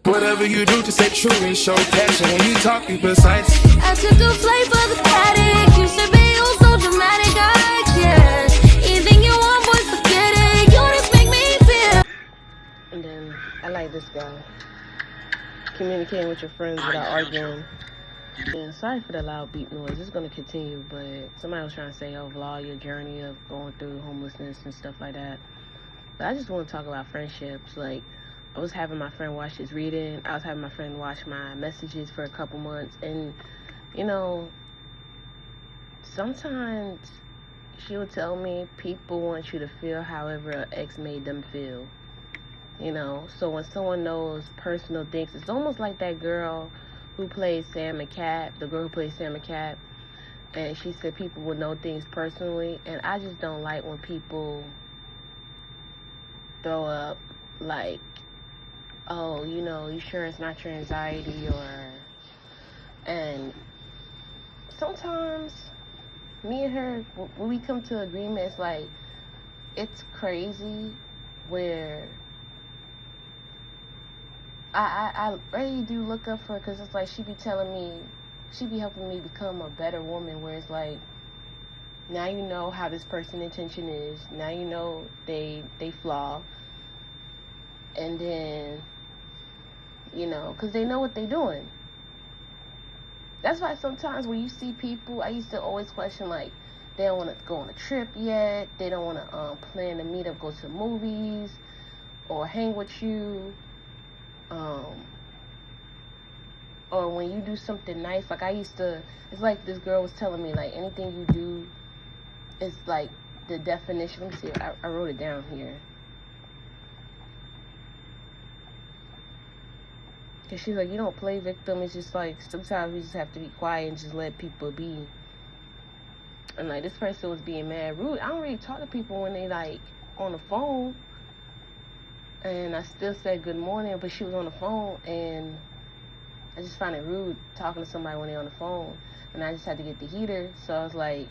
Whatever you do, just stay true and show passion. When you talk, you precise. I took a flight for the paddock. You should be all so dramatic. I can't. Anything you want, boy, forget it. You just make me feel. And then I like this guy. Communicating with your friends without arguing. And sorry for the loud beep noise. It's gonna continue, but somebody was trying to say, oh, vlog your journey of going through homelessness and stuff like that. But I just want to talk about friendships. Like, I was having my friend watch his reading. I was having my friend watch my messages for a couple months. And, you know, sometimes she would tell me people want you to feel however an ex made them feel. You know, so when someone knows personal things, it's almost like that girl who plays Sam and Cat, the girl who plays Sam and Cat, and she said people will know things personally, and I just don't like when people throw up like, oh, you know, you sure it's not your anxiety, and sometimes me and her, when we come to agreement, it's like, it's crazy where I really do look up for her, because it's like she be telling me, she be helping me become a better woman, where it's like, now you know how this person's intention is, now you know they flaw, and then, you know, because they know what they're doing. That's why sometimes when you see people, I used to always question, like, they don't want to go on a trip yet, they don't want to plan to meet up, go to the movies, or hang with you. Or when you do something nice, like I used to, it's like this girl was telling me, like, anything you do is like the definition. Let me see, I wrote it down here. Because she's like, you don't play victim, it's just like, sometimes we just have to be quiet and just let people be. And like, this person was being mad rude. I don't really talk to people when they like on the phone. And I still said good morning, but she was on the phone, and I just find it rude talking to somebody when they're on the phone. And I just had to get the heater, so I was like,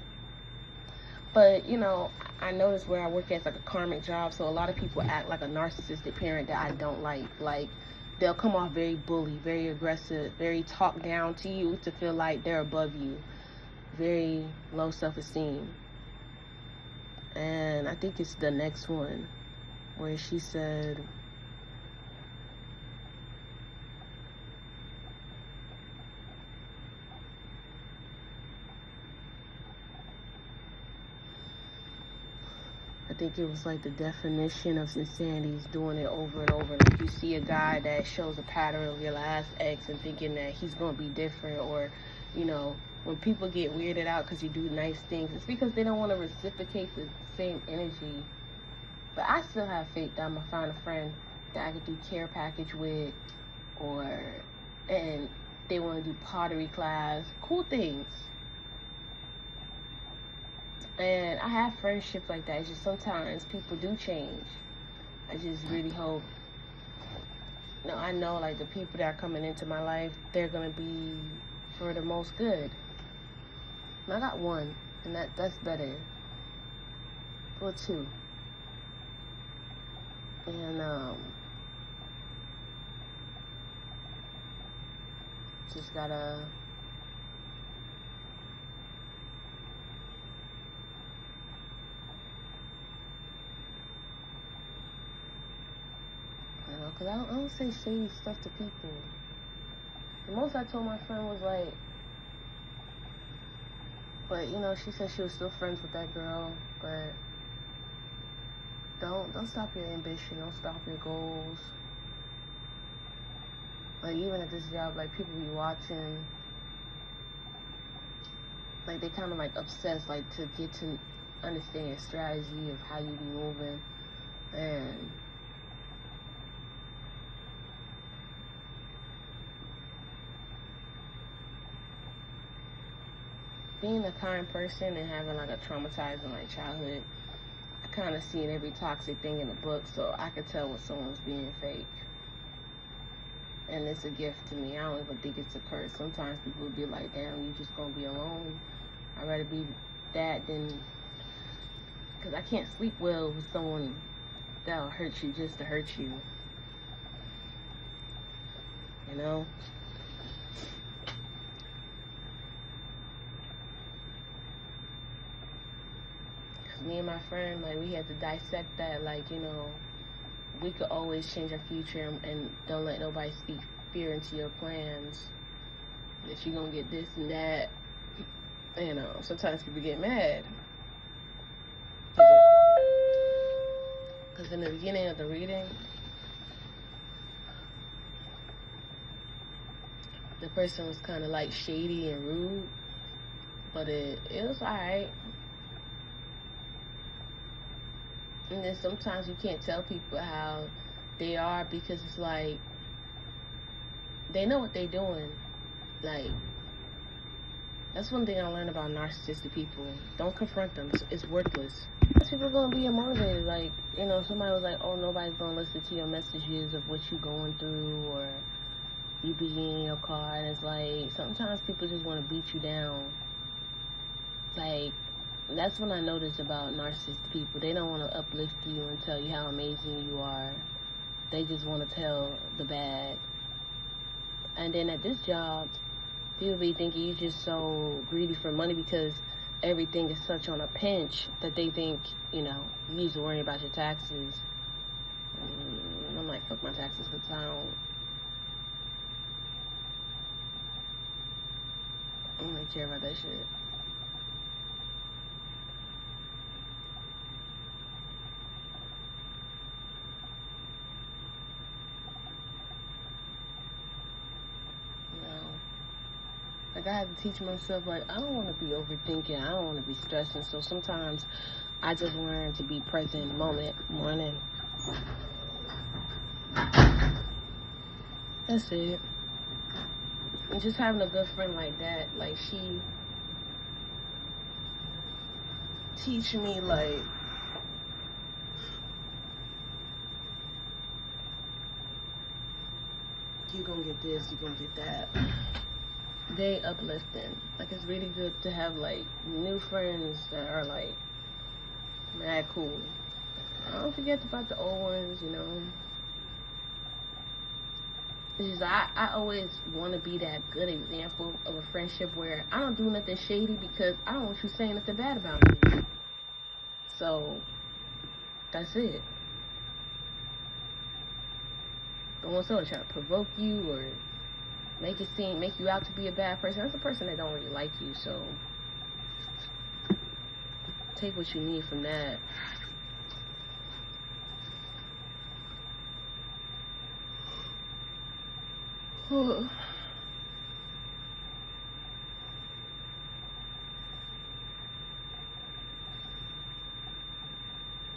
but, you know, I noticed where I work at, it's like a karmic job, so a lot of people act like a narcissistic parent that I don't like. Like, they'll come off very bully, very aggressive, very talk down to you to feel like they're above you. Very low self-esteem. And I think it's the next one, where she said, I think it was like the definition of insanity is doing it over and over. Like, you see a guy that shows a pattern of your last ex and thinking that he's going to be different, or, you know, when people get weirded out because you do nice things, it's because they don't want to reciprocate the same energy. But I still have faith that I'm going to find a friend that I could do care package with, and they want to do pottery class, cool things. And I have friendships like that. It's just sometimes people do change. I just really hope, you know, I know like the people that are coming into my life, they're going to be for the most good. And I got one, and that's better. Or two. And just gotta because I don't say shady stuff to people. The most I told my friend was like, but you know, she said she was still friends with that girl, but don't stop your ambition, don't stop your goals. Like, even at this job, like, people be watching, like, they kind of like obsessed, like, to get to understand your strategy of how you be moving. And being a kind person and having like a traumatizing like childhood, I kind of seen every toxic thing in the book, so I could tell when someone's being fake. And it's a gift to me. I don't even think it's a curse. Sometimes people will be like, damn, you just gonna be alone. I'd rather be that than, because I can't sleep well with someone that'll hurt you just to hurt you. you know? Because me and my friend, like, we had to dissect that, like, you know, we could always change our future and don't let nobody speak fear into your plans. That you're going to get this and that. You know, sometimes people get mad. Because in the beginning of the reading, the person was kind of like shady and rude, but it was alright. And then sometimes you can't tell people how they are because it's like they know what they're doing. Like, that's one thing I learned about narcissistic people. Don't confront them. It's worthless. People are going to be unmotivated. Like, you know, somebody was like, oh, nobody's going to listen to your messages of what you're going through, or you be in your car. And it's like, sometimes people just want to beat you down. Like, that's when I notice about narcissistic people. They don't want to uplift you and tell you how amazing you are. They just want to tell the bad. And then at this job, people be thinking you're just so greedy for money because everything is such on a pinch that they think, you know, you need to worry about your taxes. And I'm like, fuck my taxes, because I don't really care about that shit. Like, I have to teach myself, like, I don't want to be overthinking. I don't want to be stressing. So sometimes I just learn to be present in the moment. Morning. That's it. And just having a good friend like that, like, she teach me, like, you're going to get this, you're going to get that. They uplifting. Like, it's really good to have, like, new friends that are, like, mad cool. I don't forget about the old ones, you know. It's just, I always want to be that good example of a friendship where I don't do nothing shady because I don't want you saying nothing bad about me. So, that's it. Don't want someone trying to provoke you or make you out to be a bad person. That's a person that don't really like you, so take what you need from that.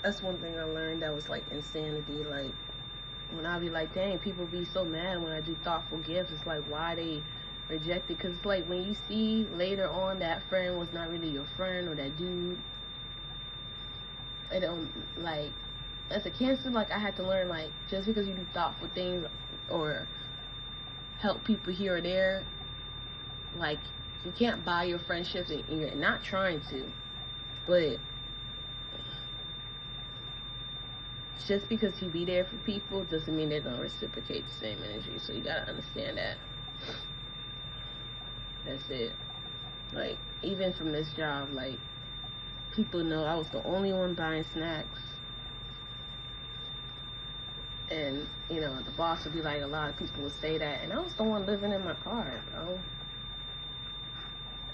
That's one thing I learned that was like insanity. Like, when I be like, dang, people be so mad when I do thoughtful gifts. It's like, why they reject it? Because it's like, when you see later on that friend was not really your friend, or that dude, it don't, like, as a Cancer, like, I had to learn, like, just because you do thoughtful things or help people here or there, like, you can't buy your friendships, and you're not trying to, but just because you be there for people doesn't mean they're gonna reciprocate the same energy. So you gotta understand that. That's it. Like, even from this job, like, people know I was the only one buying snacks. And, you know, the boss would be like, a lot of people would say that, and I was the one living in my car, bro.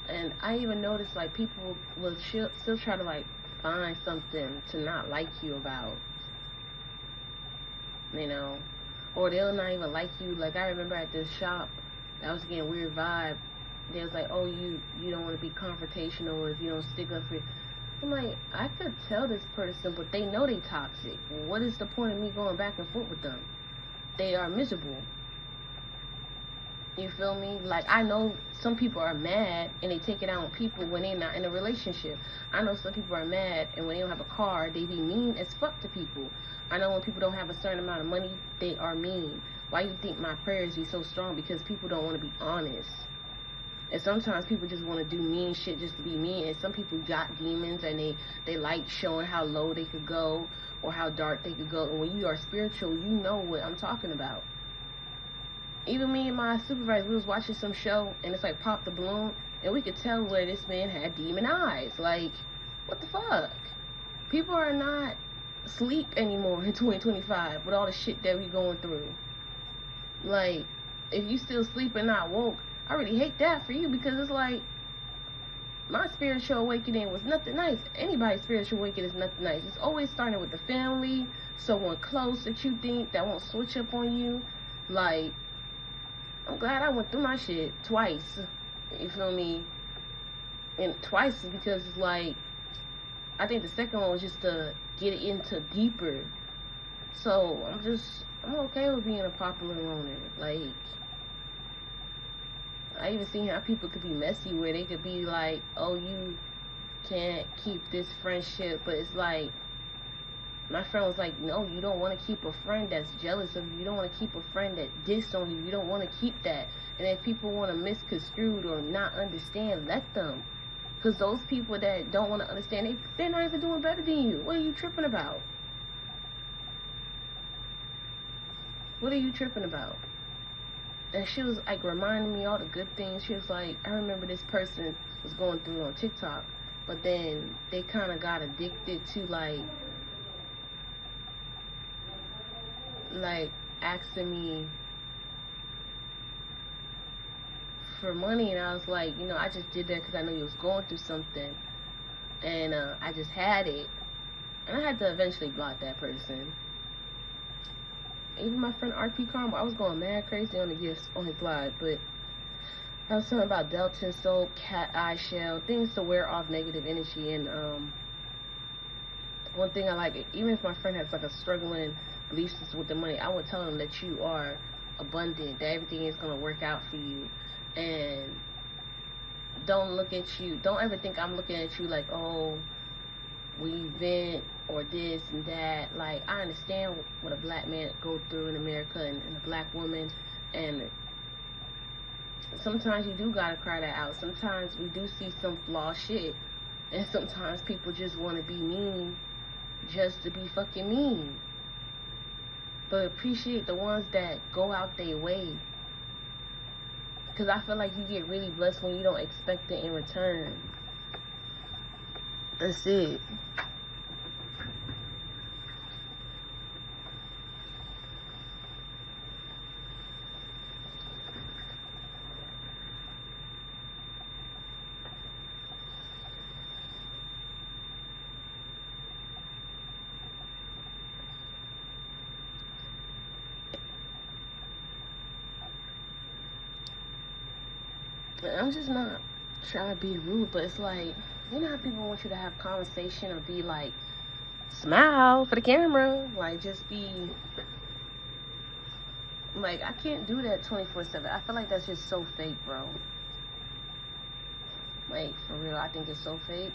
And I even noticed, like, people will still try to, like, find something to not like you about. You know, or they'll not even like you. Like, I remember at this shop, I was getting a weird vibe. They was like, oh, you don't want to be confrontational if you don't stick up for. I'm like, I could tell this person, but they know they toxic. What is the point of me going back and forth with them? They are miserable. You feel me? Like, I know some people are mad and they take it out on people when they're not in a relationship. I know some people are mad and when they don't have a car, they be mean as fuck to people. I know when people don't have a certain amount of money, they are mean. Why you think my prayers be so strong? Because people don't want to be honest. And sometimes people just want to do mean shit just to be mean. And some people got demons and they like showing how low they could go or how dark they could go. And when you are spiritual, you know what I'm talking about. even me and my supervisor, we was watching some show, and it's like Pop the Balloon, and we could tell where this man had demon eyes. Like, what the fuck? People are not asleep anymore in 2025 with all the shit that we going through. Like, if you still sleep and not woke, I really hate that for you, because it's like, my spiritual awakening was nothing nice. Anybody's spiritual awakening is nothing nice. It's always starting with the family, someone close that you think that won't switch up on you. Like, I'm glad I went through my shit twice. You feel me? And twice is because it's like, I think the second one was just to get it into deeper. So I'm okay with being a popular loner. Like, I even seen how people could be messy, where they could be like, oh, you can't keep this friendship. But it's like, my friend was like, no, you don't want to keep a friend that's jealous of you. You don't want to keep a friend that diss on you. You don't want to keep that. And if people want to misconstrue or not understand, let them. Because those people that don't want to understand, they're not even doing better than you. What are you tripping about? What are you tripping about? And she was like reminding me all the good things. She was like, I remember this person was going through on TikTok, but then they kind of got addicted to like asking me for money, and I was like, you know, I just did that because I knew you was going through something, and I just had it, and I had to eventually block that person. Even my friend RP Karma, I was going mad crazy on the gifts on his live, but I was talking about Delton soap, cat eye shell, things to wear off negative energy. And one thing I like, even if my friend has like a struggling belief system with the money, I would tell them that you are abundant, that everything is going to work out for you. And don't ever think I'm looking at you like, oh, we vent or this and that. Like, I understand what a black man go through in America, and a black woman, and sometimes you do gotta cry that out. Sometimes we do see some flawed shit, and sometimes people just want to be mean just to be fucking mean. But appreciate the ones that go out their way, because I feel like you get really blessed when you don't expect it in return. That's it. I'm just not trying to be rude, but it's like, you know how people want you to have conversation or be like, smile for the camera, like just be like, I can't do that 24/7. I feel like that's just so fake, bro. Like, for real, I think it's so fake.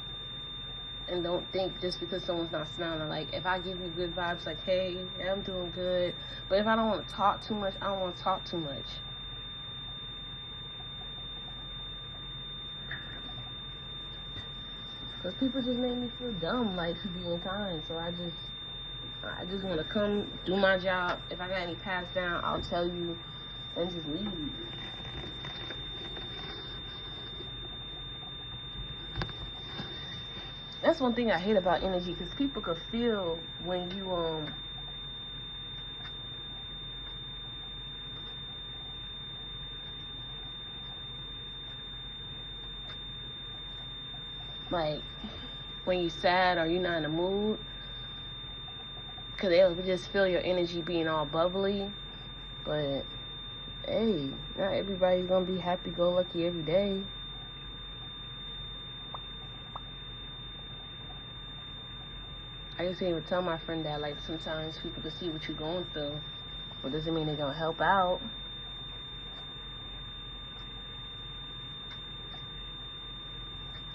And don't think just because someone's not smiling, like, if I give you good vibes, like, hey, yeah, I'm doing good, but if I don't want to talk too much, I don't want to talk too much. Because people just made me feel dumb, like, for being kind. So I just want to come do my job. If I got any pass down, I'll tell you and just leave. That's one thing I hate about energy, because people could feel when you, like, when you're sad or you're not in the mood, because they'll just feel your energy being all bubbly. But hey, not everybody's gonna be happy-go-lucky every day. I used to even tell my friend that, like, sometimes people can see what you're going through, but doesn't mean they're gonna help out.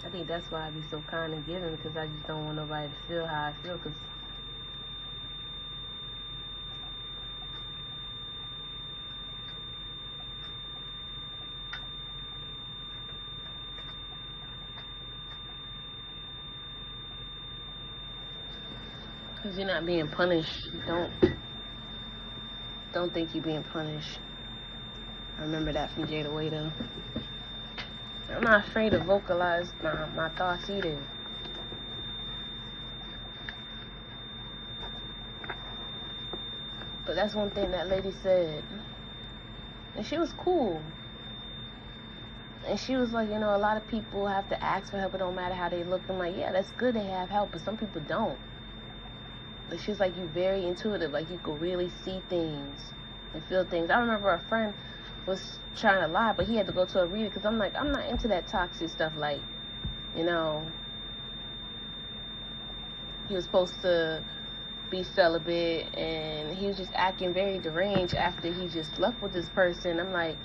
I think that's why I be so kind and giving, because I just don't want nobody to feel how I feel, because you're not being punished. Don't think you're being punished. remember that from Jada Way, though. I'm not afraid to vocalize my thoughts either. But that's one thing that lady said. And she was cool. And she was like, you know, a lot of people have to ask for help. It don't matter how they look. I'm like, yeah, that's good they have help, but some people don't. But she was like, you very intuitive. Like, you could really see things and feel things. I remember a friend was trying to lie, but he had to go to a reader because I'm like, I'm not into that toxic stuff. Like, you know, he was supposed to be celibate, and he was just acting very deranged after he just left with this person. I'm like,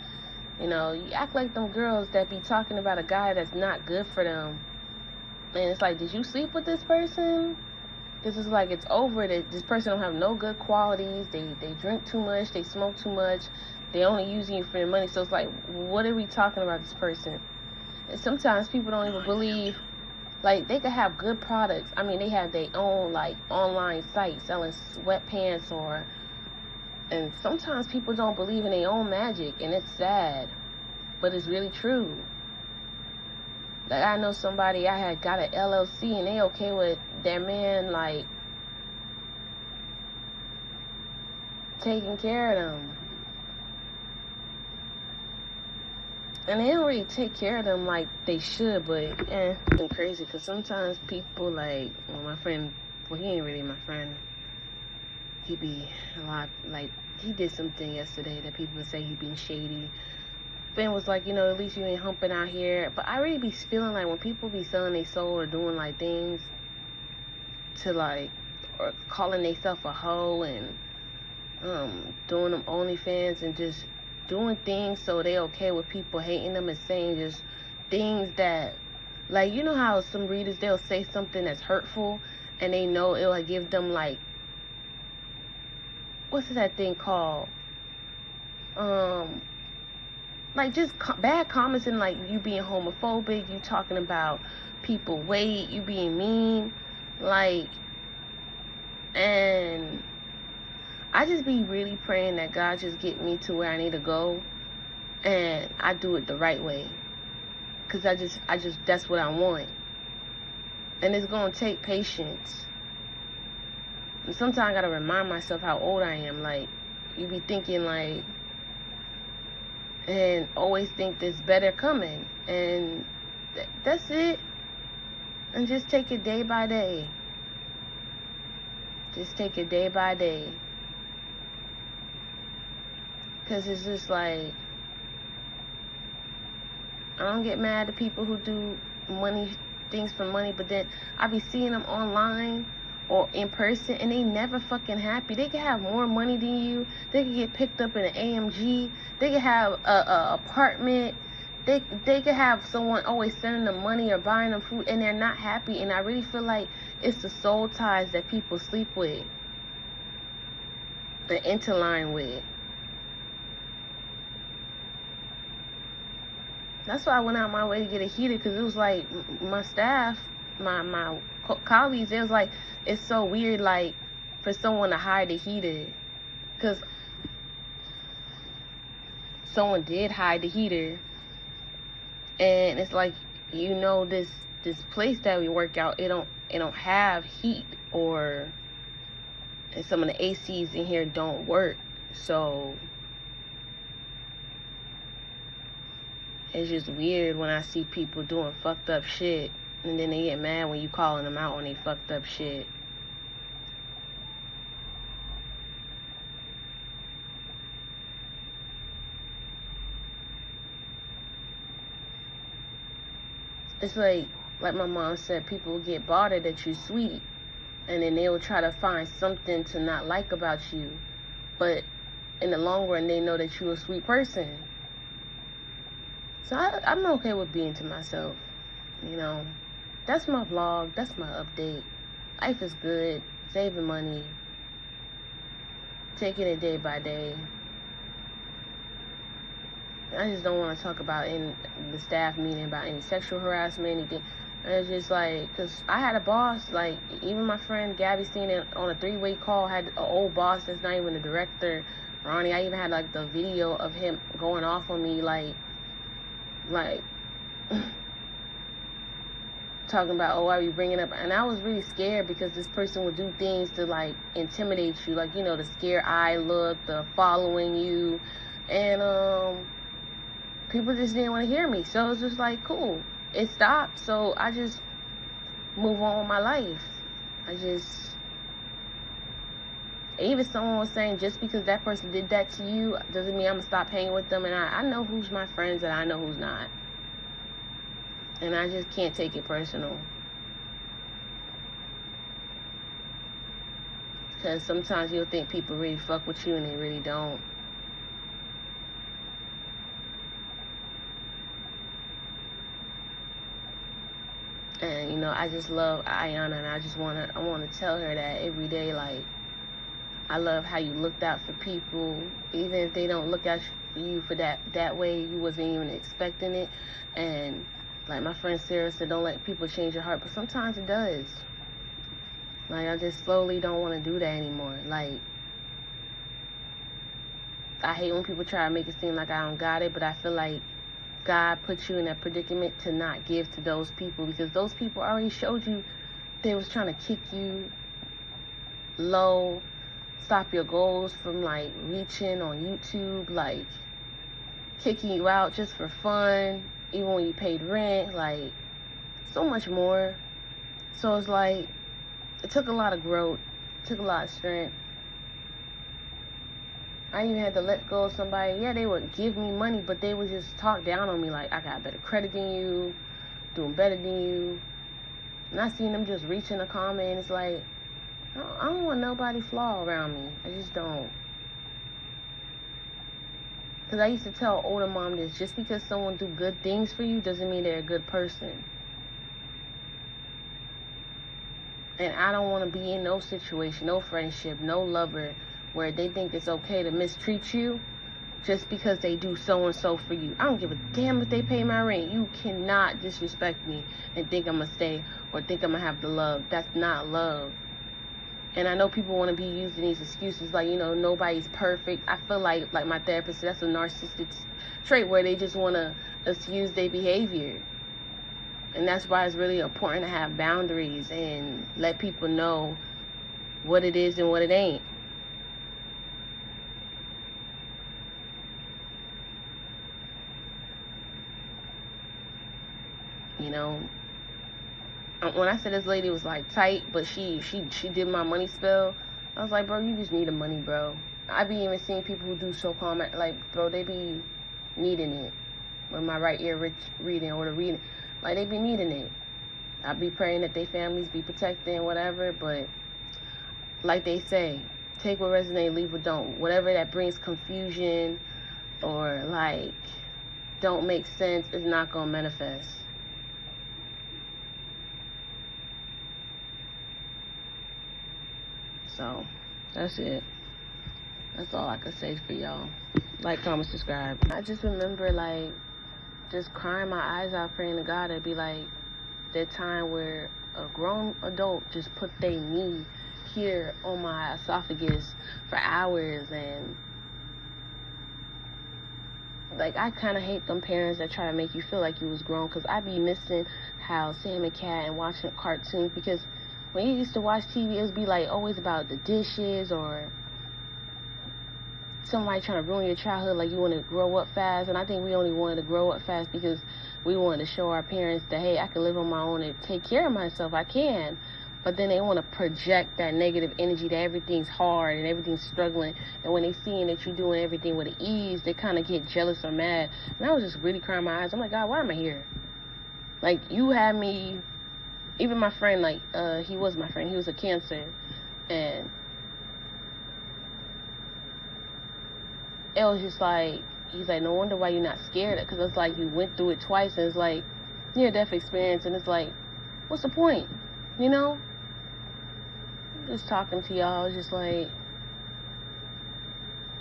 you know, you act like them girls that be talking about a guy that's not good for them. And it's like, did you sleep with this person? Because it's like, it's over. This person don't have no good qualities. They drink too much. They smoke too much. They only using you for your money. So it's like, what are we talking about this person? And sometimes people don't even believe, like, they could have good products. I mean, they have their own, like, online site selling sweatpants and sometimes people don't believe in their own magic, and it's sad, but it's really true. Like, I know somebody, I had got an LLC, and they okay with their man, like, taking care of them. And they don't really take care of them like they should, but it's crazy, because sometimes people, like, well, my friend, well, he ain't really my friend. He be a lot, like, he did something yesterday that people would say he being shady. Ben was like, you know, at least you ain't humping out here. But I really be feeling like when people be selling their soul or doing, like, things to, like, or calling themselves a hoe and doing them OnlyFans and just doing things so they okay with people hating them and saying just things that, like, you know how some readers, they'll say something that's hurtful and they know it'll, like, give them, like, what's that thing called? Like, just bad comments, and like you being homophobic, you talking about people weight, you being mean, like, and I just be really praying that God just get me to where I need to go, and I do it the right way, cause I just that's what I want, and it's gonna take patience. And sometimes I gotta remind myself how old I am. Like, you be thinking, like, and always think there's better coming. And that's it. And just take it day by day. Just take it day by day. Because it's just like, I don't get mad at people who do things for money, but then I be seeing them online or in person, and they never fucking happy. They could have more money than you. They could get picked up in an AMG. They could have a apartment. They could have someone always sending them money or buying them food, and they're not happy. And I really feel like it's the soul ties that people sleep with, the interline with. That's why I went out my way to get a heater, because it was like my staff, my colleagues, it was like, it's so weird, like, for someone to hide a heater, because someone did hide the heater, and it's like, you know, this place that we work out, it don't have heat, and some of the ACs in here don't work, so it's just weird when I see people doing fucked up shit, and then they get mad when you calling them out on they fucked up shit. It's like my mom said, people get bothered that you're sweet, and then they will try to find something to not like about you, but in the long run, they know that you're a sweet person. So I'm okay with being to myself, you know. That's my vlog. That's my update. Life is good. Saving money. Taking it day by day. I just don't want to talk about in the staff meeting about any sexual harassment, anything. And it's just like, because I had a boss, like, even my friend Gabby seen it on a 3-way call, had an old boss that's not even the director, Ronnie. I even had, like, the video of him going off on me, like talking about, oh, why are you bringing up? And I was really scared because this person would do things to like intimidate you, like, you know, the scare eye look, the following you, and people just didn't want to hear me. So it was just like, cool, it stopped. So I just move on with my life. Even someone was saying, just because that person did that to you doesn't mean I'm gonna stop hanging with them. And I know who's my friends and I know who's not. And I just can't take it personal. Because sometimes you'll think people really fuck with you and they really don't. And, you know, I just love Ayana, and I want to tell her that every day, like, I love how you looked out for people, even if they don't look out for you for that way, you wasn't even expecting it. And like my friend Sarah said, don't let people change your heart, but sometimes it does. Like, I just slowly don't want to do that anymore. Like, I hate when people try to make it seem like I don't got it, but I feel like God put you in that predicament to not give to those people, because those people already showed you they was trying to kick you low, stop your goals from like reaching on YouTube, like kicking you out just for fun, even when you paid rent, like so much more. So it's like, it took a lot of growth, it took a lot of strength. I even had to let go of somebody. Yeah, they would give me money, but they would just talk down on me like, I got better credit than you, doing better than you. And I seen them just reaching a comment, and it's like, I don't want nobody flaw around me. I just don't. Because I used to tell older mom this, just because someone do good things for you doesn't mean they're a good person. And I don't want to be in no situation, no friendship, no lover, where they think it's okay to mistreat you just because they do so-and-so for you. I don't give a damn if they pay my rent. You cannot disrespect me and think I'm going to stay or think I'm going to have the love. That's not love. And I know people want to be using these excuses like, you know, nobody's perfect. I feel like my therapist said, that's a narcissistic trait where they just want to excuse their behavior. And that's why it's really important to have boundaries and let people know what it is and what it ain't. You know, when I said this lady was like tight, but she did my money spill, I was like, bro, you just need the money, bro. I be even seeing people who do so comment, like, bro, they be needing it. With my right ear reading or the reading, like, they be needing it. I be praying that their families be protected and whatever, but like they say, take what resonates, leave what don't. Whatever that brings confusion or like don't make sense is not gonna manifest. So, that's it. That's all I could say for y'all. Like, comment, subscribe. I just remember, like, just crying my eyes out, praying to God. It'd be like that time where a grown adult just put their knee here on my esophagus for hours. And, like, I kind of hate them parents that try to make you feel like you was grown, because I be missing how Sam and Cat and watching cartoons, because when you used to watch TV, it would be like always about the dishes or somebody trying to ruin your childhood, like you want to grow up fast. And I think we only wanted to grow up fast because we wanted to show our parents that, hey, I can live on my own and take care of myself. I can. But then they want to project that negative energy that everything's hard and everything's struggling. And when they seeing that you're doing everything with ease, they kind of get jealous or mad. And I was just really crying my eyes. I'm like, God, why am I here? Like, you had me. Even my friend, like, he was my friend. He was a Cancer. And it was just like, he's like, no wonder why you're not scared. Because it's like you went through it twice. And it's like, near-death experience. And it's like, what's the point? You know? Just talking to y'all. It's just like,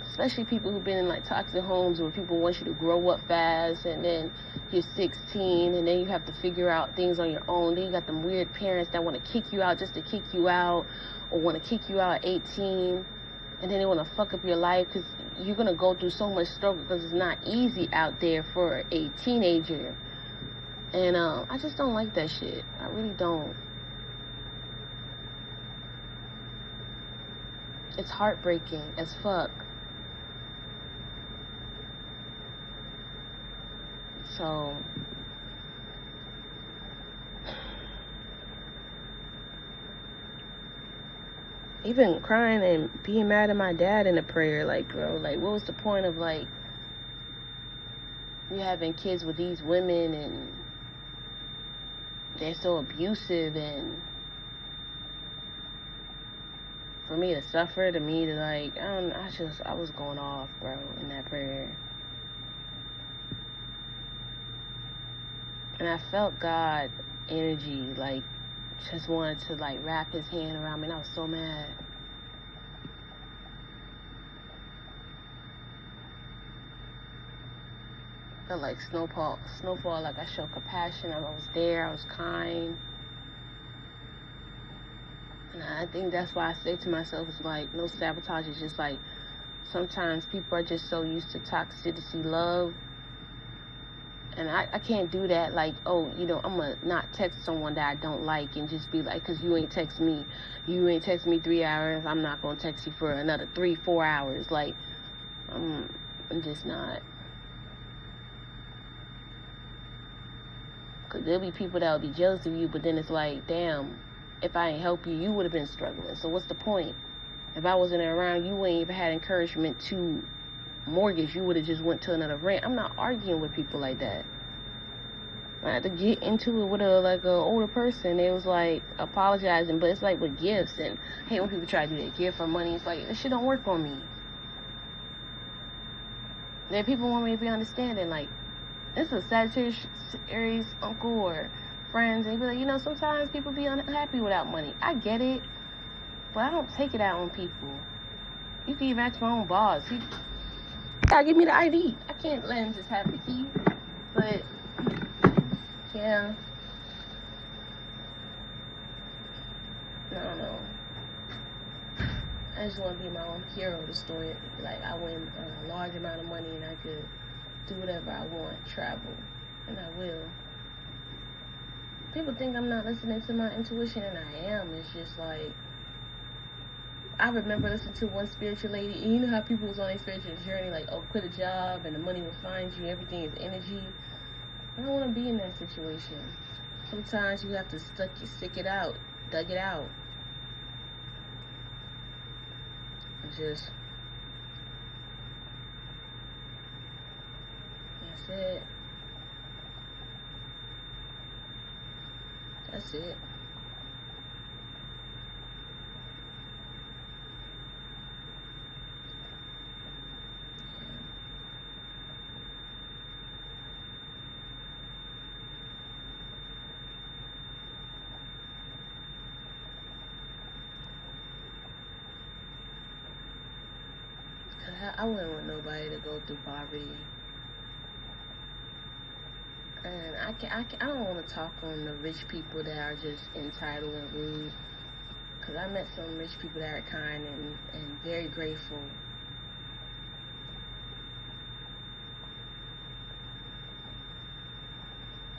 especially people who've been in like toxic homes where people want you to grow up fast, and then you're 16 and then you have to figure out things on your own. Then you got them weird parents that want to kick you out just to kick you out, or want to kick you out at 18. And then they want to fuck up your life because you're going to go through so much struggle because it's not easy out there for a teenager. And I just don't like that shit. I really don't. It's heartbreaking as fuck. So, even crying and being mad at my dad in a prayer, like, bro, like, what was the point of, like, you having kids with these women and they're so abusive, and for me to suffer, to me to, like, I was going off, bro, in that prayer. And I felt God energy, like, just wanted to, like, wrap his hand around me, and I was so mad. Felt like snowfall, like I showed compassion. I was there, I was kind. And I think that's why I say to myself, it's like, no sabotage. It's just like, sometimes people are just so used to toxicity love. And I can't do that, like, oh, you know, I'm going to not text someone that I don't like and just be like, because you ain't text me. You ain't text me 3 hours, I'm not going to text you for another 3-4 hours. Like, I'm just not. Because there'll be people that will be jealous of you, but then it's like, damn, if I ain't help you, you would have been struggling. So what's the point? If I wasn't around, you ain't even had encouragement to mortgage, you would have just went to another rent. I'm not arguing with people like that. I had to get into it with a older person. They was like apologizing, but it's like with gifts, and I hate when people try to do that gift for money. It's like, this shit don't work on me. Then people want me to be understanding, like, this is a Sagittarius Aries uncle or friends, and they be like, you know, sometimes people be unhappy without money. I get it, but I don't take it out on people. You can even ask my own boss. He gotta give me the ID. I can't let him just have the key. But yeah, I don't know. I just want to be my own hero of the story. Like, I win a large amount of money and I could do whatever I want, travel, and I will. People think I'm not listening to my intuition, and I am. It's just like, I remember listening to one spiritual lady, and you know how people was on a spiritual journey, like, oh, quit a job and the money will find you, everything is energy. I don't want to be in that situation. Sometimes you have to stick it out, dug it out. And just, that's it. That's it. I wouldn't want nobody to go through poverty. And I don't want to talk on the rich people that are just entitled and rude. Because I met some rich people that are kind and very grateful.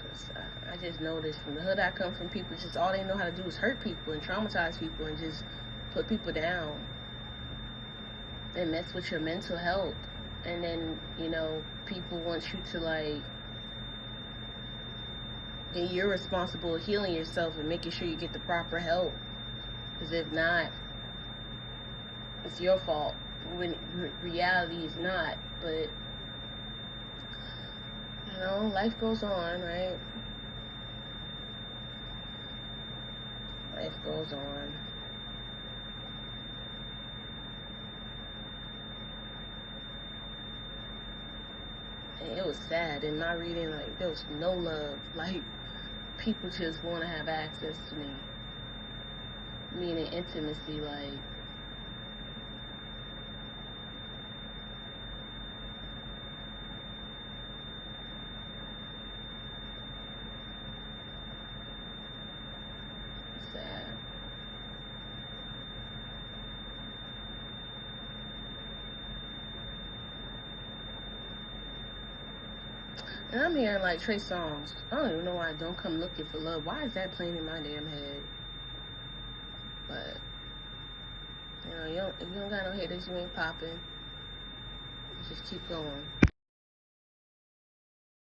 Because I just noticed from the hood I come from, people just, all they know how to do is hurt people and traumatize people and just put people down. And mess with your mental health. And then, you know, people want you to, like, then you're responsible for healing yourself and making sure you get the proper help. Because if not, it's your fault. When reality is not. But, you know, life goes on, right? Life goes on. And it was sad in my reading, like, there was no love. Like, people just want to have access to me. Meaning intimacy, like, sad. And I'm hearing like Trey songs. I don't even know why I Don't Come Looking for Love. Why is that playing in my damn head? But you know, if you don't got no haters, you ain't popping. Just keep going.